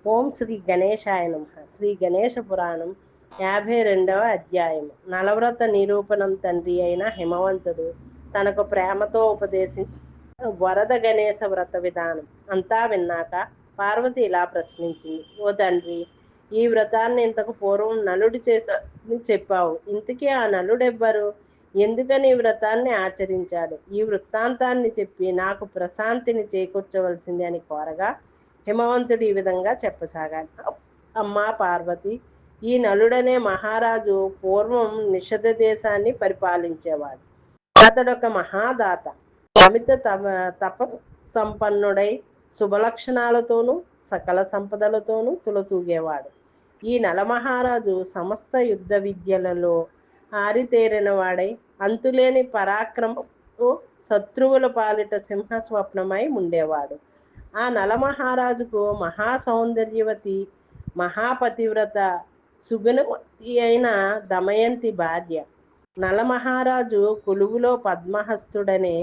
ఓం శ్రీ గణేశాయ నమః. శ్రీ గణేశ పురాణం 52వ అధ్యాయము. నలవ్రత నిరూపణం. తండ్రి అయిన హిమవంతుడు తనకు ప్రేమతో ఉపదేశించిన వరద గణేశ వ్రత విధానం అంతా విన్నాక పార్వతి ఇలా ప్రశ్నించింది. ఓ తండ్రి, ఈ వ్రతాన్ని ఇంతకు పూర్వం నలుడు చేశాని చెప్పావు. ఇంతకీ ఆ నలుడెవ్వరు? ఎందుకని ఈ వ్రతాన్ని ఆచరించాడు? ఈ వృత్తాంతాన్ని చెప్పి నాకు ప్రశాంతిని చేకూర్చవలసింది అని కోరగా హిమవంతుడు ఈ విధంగా చెప్పసాగాడు. అమ్మా పార్వతి, ఈ నలుడనే మహారాజు పూర్వం నిషధ దేశాన్ని పరిపాలించేవాడు. అతడొక మహాదాత, అమిత తప సంపన్నుడై శుభలక్షణాలతోనూ సకల సంపదలతోనూ తులతూగేవాడు. ఈ నలమహారాజు సమస్త యుద్ధ విద్యలలో ఆరితేరిన వాడై అంతులేని పరాక్రమంతో శత్రువుల పాలిట సింహస్వప్నమై ఉండేవాడు. ఆ నలమహారాజుకు మహాసౌందర్యవతి మహాపతివ్రత సుగుణవతి అయిన దమయంతి భార్య. నలమహారాజు కొలువులో పద్మహస్తుడనే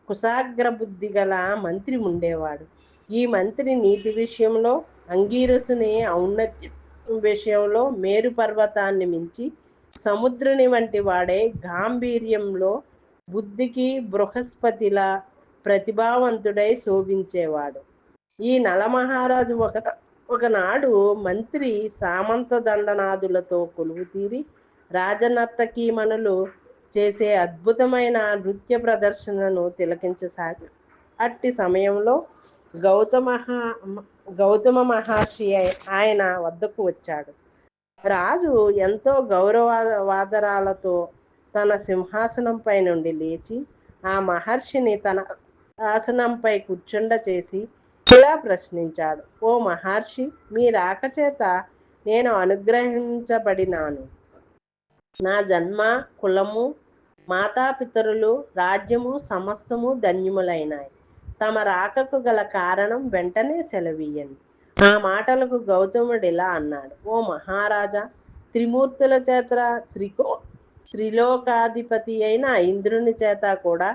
కుశాగ్రబుద్ధి గల మంత్రి ఉండేవాడు. ఈ మంత్రి నీతి విషయంలో అంగీరసుని ఔన్నత్యం విషయంలో మేరు పర్వతాన్ని మించి సముద్రుని వంటి వాడే గాంభీర్యంలో బుద్ధికి బృహస్పతిలా ప్రతిభావంతుడై శోభించేవాడు. ఈ నలమహారాజు ఒకనాడు మంత్రి సామంత దండనాదులతో కొలువు తీరి రాజనర్తకీమణులు చేసే అద్భుతమైన నృత్య ప్రదర్శనను తిలకించసాగి అట్టి సమయంలో గౌతమ మహర్షి ఆయన వద్దకు వచ్చాడు. రాజు ఎంతో గౌరవాదరాలతో తన సింహాసనంపై నుండి లేచి ఆ మహర్షిని తన ఆసనంపై కూర్చుండ చేసి ఇలా ప్రశ్నించాడు. ఓ మహర్షి, మీ రాక చేత నేను అనుగ్రహించబడినాను. నా జన్మ, కులము, మాతాపితరులు, రాజ్యము సమస్తము ధన్యములైనాయి. తమ రాకకు గల కారణం వెంటనే సెలవీయండి. ఆ మాటలకు గౌతముడు ఇలా అన్నాడు. ఓ మహారాజా, త్రిమూర్తుల చేత త్రిలోకాధిపతి అయిన ఇంద్రుని చేత కూడా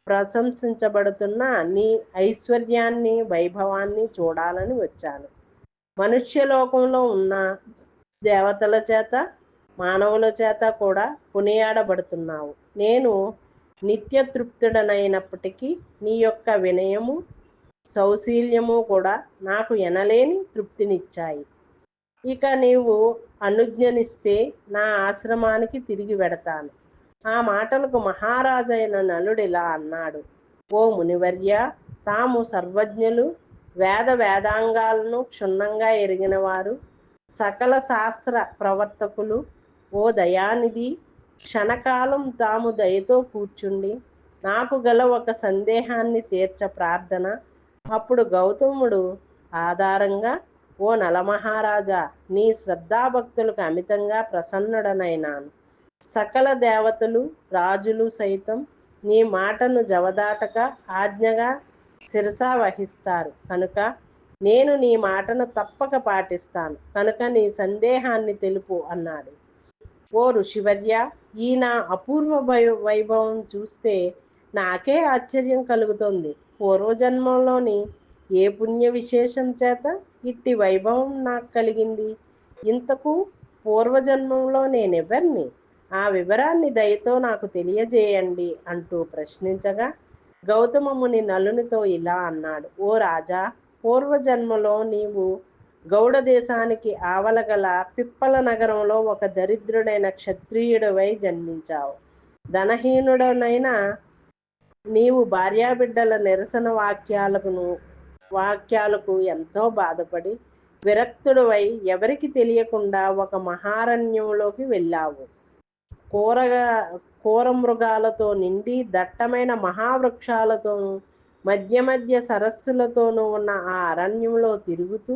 ప్రశంసించబడుతున్న నీ ఐశ్వర్యాన్ని, వైభవాన్ని చూడాలని వచ్చాను. మనుష్యలోకంలో ఉన్న దేవతల చేత, మానవుల చేత కూడా కొనియాడబడుతున్నావు. నేను నిత్యతృప్తుడనైనప్పటికీ నీ యొక్క వినయము, సౌశీల్యము కూడా నాకు ఎనలేని తృప్తినిచ్చాయి. ఇక నీవు అనుజ్ఞనిస్తే నా ఆశ్రమానికి తిరిగి వెడతాను. ఆ మాటలకు మహారాజైన నలుడిలా అన్నాడు. ఓ మునివర్య, తాము సర్వజ్ఞులు, వేదాంగాలను క్షుణ్ణంగా ఎరిగిన వారు, సకల శాస్త్ర ప్రవర్తకులు. ఓ దయానిధి, క్షణకాలం తాము దయతో కూర్చుండి నాకు గల ఒక సందేహాన్ని తీర్చ ప్రార్థన. అప్పుడు గౌతముడు ఆధారంగా, ఓ నలమహారాజా, నీ శ్రద్ధాభక్తులకు అమితంగా ప్రసన్నుడనైనాను. సకల దేవతలు, రాజులు సైతం నీ మాటను జవదాటక ఆజ్ఞగా శిరసా వహిస్తారు కనుక నేను నీ మాటను తప్పక పాటిస్తాను. కనుక నీ సందేహాన్ని తెలుపు అన్నాడు. ఓ ఋషివర్య, ఈ నా అపూర్వ వైభవం చూస్తే నాకే ఆశ్చర్యం కలుగుతుంది. పూర్వజన్మంలోని ఏ పుణ్య విశేషం చేత ఇట్టి వైభవం నాకు కలిగింది? ఇంతకు పూర్వజన్మంలో నేనెవరిని? ఆ వివరాన్ని దయతో నాకు తెలియజేయండి అంటూ ప్రశ్నించగా గౌతమ ముని నలునితో ఇలా అన్నాడు. ఓ రాజా, పూర్వజన్మలో నీవు గౌడ దేశానికి ఆవలగల పిప్పల నగరంలో ఒక దరిద్రుడైన క్షత్రియుడివై జన్మించావు. ధనహీనుడనైన నీవు భార్యాబిడ్డల నిరసన వాక్యాలకు ఎంతో బాధపడి విరక్తుడివై ఎవరికి తెలియకుండా ఒక మహారణ్యంలోకి వెళ్ళావు. కూర మృగాలతో నిండి దట్టమైన మహావృక్షాలతోనూ మధ్య మధ్య సరస్సులతోనూ ఉన్న ఆ అరణ్యంలో తిరుగుతూ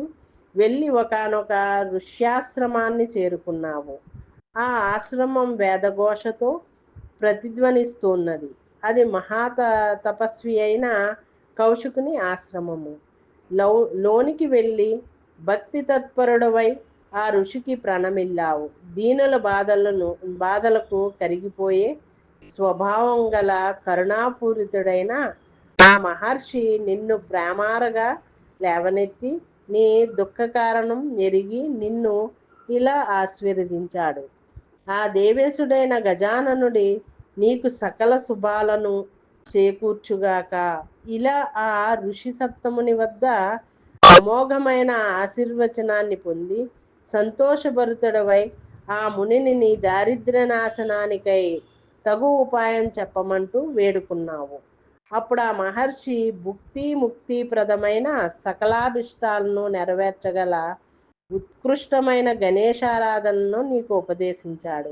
వెళ్ళి ఒకానొక ఋష్యాశ్రమాన్ని చేరుకున్నావు. ఆ ఆశ్రమం వేదఘోషతో ప్రతిధ్వనిస్తున్నది. అది తపస్వి అయిన కౌశికుని ఆశ్రమము. లోనికి వెళ్ళి భక్తి తత్పరుడవై ఆ ఋషికి ప్రణమిల్లావు. దీనుల బాధలకు కరిగిపోయే స్వభావం గల కరుణాపూరితుడైన ఆ మహర్షి నిన్ను ప్రేమారగా లేవనెత్తి నీ దుఃఖ కారణం ఎరిగి నిన్ను ఇలా ఆశీర్వదించాడు. ఆ దేవేశుడైన గజాననుడి నీకు సకల శుభాలను చేకూర్చుగాక. ఇలా ఆ ఋషి సత్తముని వద్ద అమోఘమైన ఆశీర్వచనాన్ని పొంది సంతోషభరితుడవై ఆ మునిని నీ దారిద్ర్య నాశనానికై తగు ఉపాయం చెప్పమంటూ వేడుకున్నావు. అప్పుడు ఆ మహర్షి భుక్తి ముక్తిప్రదమైన సకలాభిష్టాలను నెరవేర్చగల ఉత్కృష్టమైన గణేశారాధనను నీకు ఉపదేశించాడు.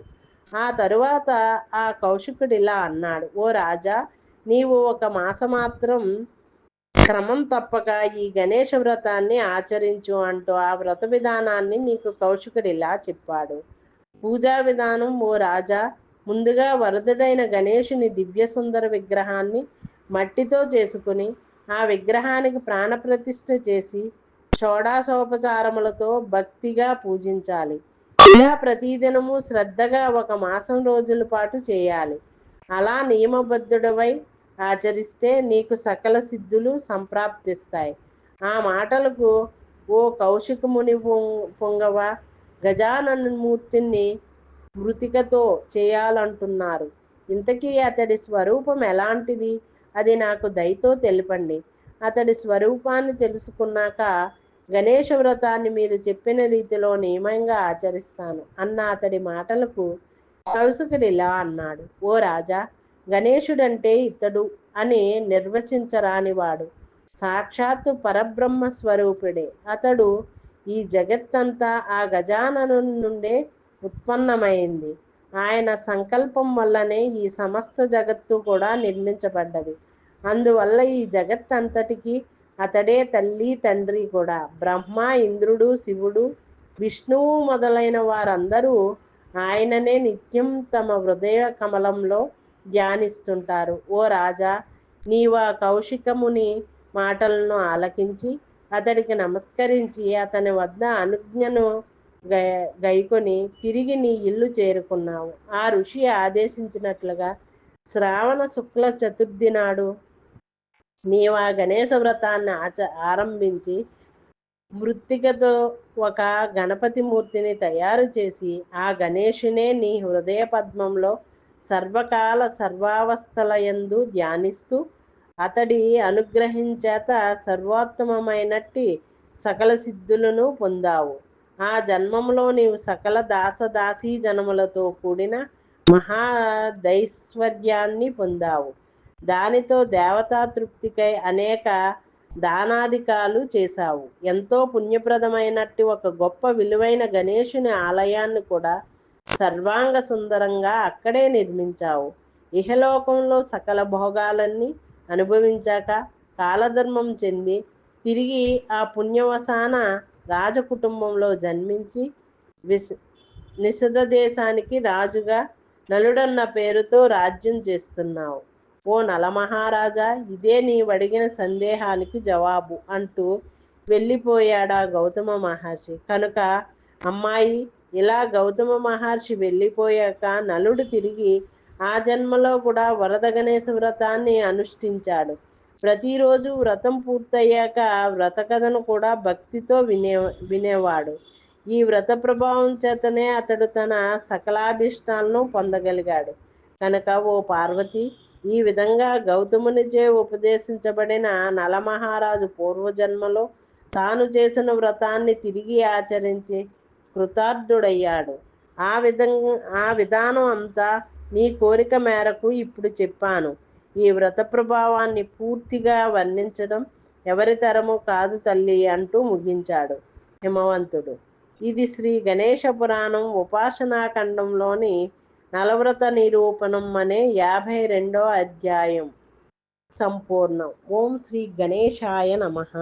ఆ తరువాత ఆ కౌశికుడు ఇలా అన్నాడు: ఓ రాజా, నీవు ఒక మాసమాత్రం క్రమం తప్పక ఈ గణేష వ్రతాన్ని ఆచరించు అంటూ ఆ వ్రత విధానాన్ని నీకు కౌశికుడు ఇలా చెప్పాడు. పూజా విధానం: ఓ రాజా, ముందుగా వరదుడైన గణేశుని దివ్య సుందర విగ్రహాన్ని మట్టితో చేసుకుని ఆ విగ్రహానికి ప్రాణప్రతిష్ఠ చేసి షోడాశోపచారములతో భక్తిగా పూజించాలి. ఇలా ప్రతిదినము శ్రద్ధగా ఒక మాసం రోజుల పాటు చేయాలి. అలా నియమబద్ధుడవై ఆచరిస్తే నీకు సకల సిద్ధులు సంప్రాప్తిస్తాయి. ఆ మాటలకు ఓ కౌశికముని పొంగవ, గజాననమూర్తిని మృతికతో చేయాలంటున్నారు. ఇంతకీ అతడి స్వరూపం ఎలాంటిది? అది నాకు దయతో తెలుపండి. అతడి స్వరూపాన్ని తెలుసుకున్నాక గణేష వ్రతాన్ని మీరు చెప్పిన రీతిలో నియమంగా ఆచరిస్తాను అన్న అతడి మాటలకు కౌశికుడు ఇలా అన్నాడు: ఓ రాజా, గణేశుడంటే ఇతడు అని నిర్వచించరానివాడు. సాక్షాత్తు పరబ్రహ్మ స్వరూపుడే. అతడు ఈ జగత్తంతా ఆ గజానను నుండే ఉత్పన్నమైంది. ఆయన సంకల్పం వల్లనే ఈ సమస్త జగత్తు కూడా నిర్మించబడ్డది. అందువల్ల ఈ జగత్తంతటికి అతడే తల్లి తండ్రి కూడా. బ్రహ్మ, ఇంద్రుడు, శివుడు, విష్ణువు మొదలైన వారందరూ ఆయననే నిత్యం తమ హృదయ కమలంలో ధ్యానిస్తుంటారు. ఓ రాజా, నీవు ఆ కౌశికముని మాటలను ఆలకించి అతడికి నమస్కరించి అతని వద్ద అనుజ్ఞను గైకొని తిరిగి నీ ఇల్లు చేరుకున్నావు. ఆ ఋషి ఆదేశించినట్లుగా శ్రావణ శుక్ల చతుర్థి నాడు నీవు ఆ గణేశ వ్రతాన్ని ఆరంభించి మృత్తికతో ఒక గణపతి మూర్తిని తయారు చేసి ఆ గణేశునే నీ హృదయ పద్మంలో సర్వకాల సర్వావస్థలయందు ధ్యానిస్తూ అతడి అనుగ్రహించేత సర్వోత్తమమైనట్టి సకల సిద్ధులను పొందావు. ఆ జన్మంలో నీవు సకల దాసదాసీ జనములతో కూడిన మహాదైశ్వర్యాన్ని పొందావు. దానితో దేవతా తృప్తికై అనేక దానాధికాలు చేశావు. ఎంతో పుణ్యప్రదమైనట్టి ఒక గొప్ప విలువైన గణేశుని ఆలయాన్ని కూడా సర్వాంగ సుందరంగా అక్కడే నిర్మించావు. ఇహలోకంలో సకల భోగాలన్నీ అనుభవించాక కాలధర్మం చెంది తిరిగి ఆ పుణ్యవసాన రాజకుటుంబంలో జన్మించి నిషధ దేశానికి రాజుగా నలుడన్న పేరుతో రాజ్యం చేస్తున్నావు. ఓ నలమహారాజా, ఇదే నీవడిగిన సందేహానికి జవాబు అంటూ వెళ్ళిపోయాడా గౌతమ మహర్షి. కనుక అమ్మాయి, ఇలా గౌతమ మహర్షి వెళ్ళిపోయాక నలుడు తిరిగి ఆ జన్మలో కూడా వరద గణేశ వ్రతాన్ని అనుష్ఠించాడు. ప్రతిరోజు వ్రతం పూర్తయ్యాక వ్రత కథను కూడా భక్తితో వినేవాడు. ఈ వ్రత ప్రభావం చేతనే అతడు తన సకలాభిష్టాలను పొందగలిగాడు. కనుక ఓ పార్వతి, ఈ విధంగా గౌతమునిచే ఉపదేశించబడిన నలమహారాజు పూర్వజన్మలో తాను చేసిన వ్రతాన్ని తిరిగి ఆచరించి కృతార్థుడయ్యాడు. ఆ విధానం అంతా నీ కోరిక మేరకు ఇప్పుడు చెప్పాను. ఈ వ్రత ప్రభావాన్ని పూర్తిగా వర్ణించడం ఎవరి తరము కాదు తల్లి అంటూ ముగించాడు హిమవంతుడు. ఇది శ్రీ గణేశ పురాణం ఉపాసనాఖండంలోని నలవ్రత నిరూపణం అనే 52వ అధ్యాయం సంపూర్ణం. ఓం శ్రీ గణేశాయ నమః.